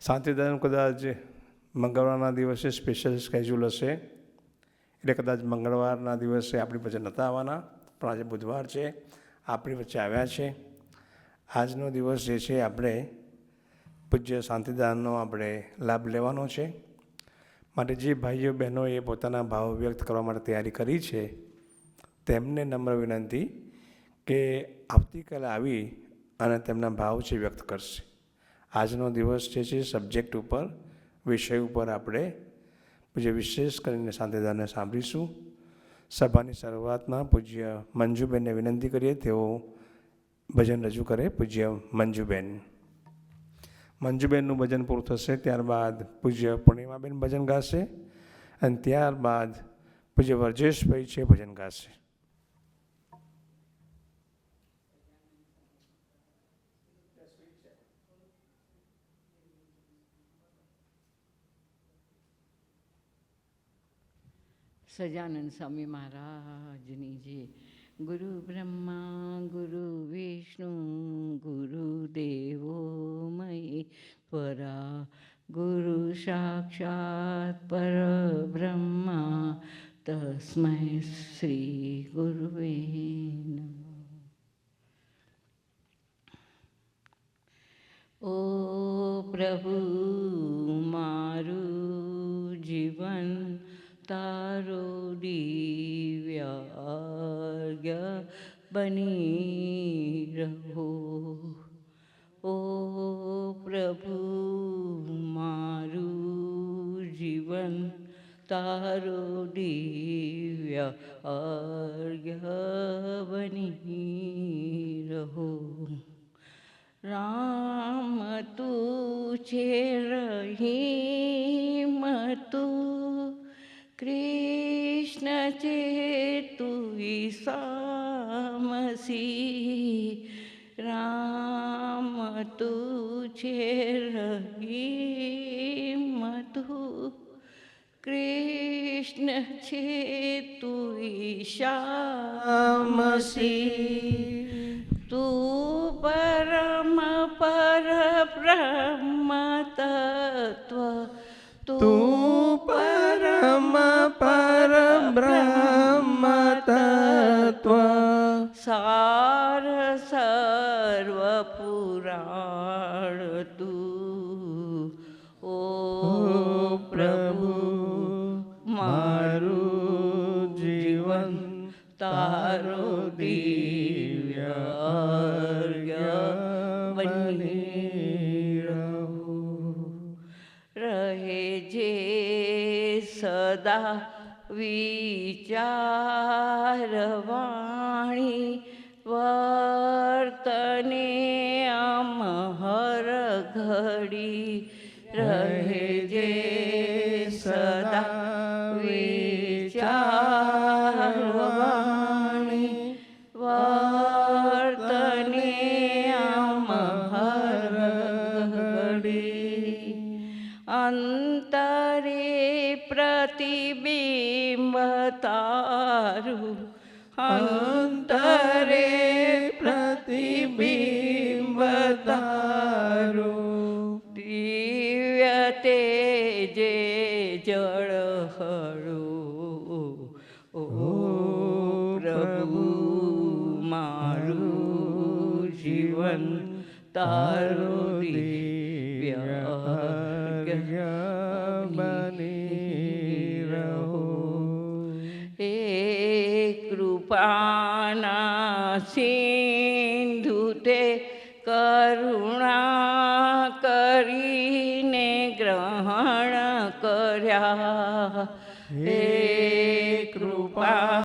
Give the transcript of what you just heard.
શાંતિદાન કદાચ મંગળવારના દિવસે સ્પેશિયલ સ્કેજ્યુલ હશે, એટલે કદાચ મંગળવારના દિવસે આપણી વચ્ચે નહોતા આવવાના, પણ આજે બુધવાર છે, આપણી વચ્ચે આવ્યા છે. આજનો દિવસ જે છે આપણે પૂજ્ય શાંતિદાનનો આપણે લાભ લેવાનો છે. માટે જે ભાઈઓ બહેનોએ પોતાના ભાવ વ્યક્ત કરવા માટે તૈયારી કરી છે, તેમને નમ્ર વિનંતી કે આવતીકાલે આવી અને તેમના ભાવ છે વ્યક્ત કરશે. આજનો દિવસ જે છે સબ્જેક્ટ ઉપર, વિષય ઉપર આપણે પૂજ્ય વિશેષ કરીને શાંતિદાનને સાંભળીશું. સભાની શરૂઆતમાં પૂજ્ય મંજુબેનને વિનંતી કરીએ તેઓ ભજન રજૂ કરે. પૂજ્ય મંજુબેન. મંજુબેનનું ભજન પૂરું થશે, ત્યારબાદ પૂજ્ય પૂર્ણિમાબેન ભજન ગાશે અને ત્યારબાદ પૂજ્ય વર્જેશભાઈ છે ભજન ગાશે. સજાનંદ સ્વામી મહારાજની જય. ગુરુ બ્રહ્મા ગુરુ વિષ્ણુ ગુરુદેવો મહેશ્વરા, ગુરુ સાક્ષાત પરબ્રહ્મા તસ્મૈ શ્રી ગુરુવે નમઃ. ઓ પ્રભુ મારું જીવન તારો દિવ્ય બની રહો. ઓ પ્રભુ મારું જીવન તારો દિવ્ય બની રહો. રામ તું છે રહીમ તું, કૃષ્ણ છે તું ઈસા મસીહ. રામ તું છે રહીમ તું, કૃષ્ણ છે તું ઈસા મસીહ. તું પરમ પરબ્રહ્મ તત્વ, તું પરમ પરબ્રહ્મ તત્વ, સાર સર્વ પુરાણ તું. ઓ પ્રભુ મારું જીવન તારો દિવ્ય બની રહે. જે સદા વિચારવાણી વર્તને અમહર ઘડી રહે. જે સદા વિચારવાણી વર્તને અમહર ઘડી. અંતરે પ્રતિબિંબ તારું, અંતરે પ્રતિબિંબ તારું, દિવ્ય તેજે જળહળું. ઓ પ્રભુ મારું જીવન તારું દિવ્ય બની રહો. હે કૃપાના સિંધુ તે કરુણા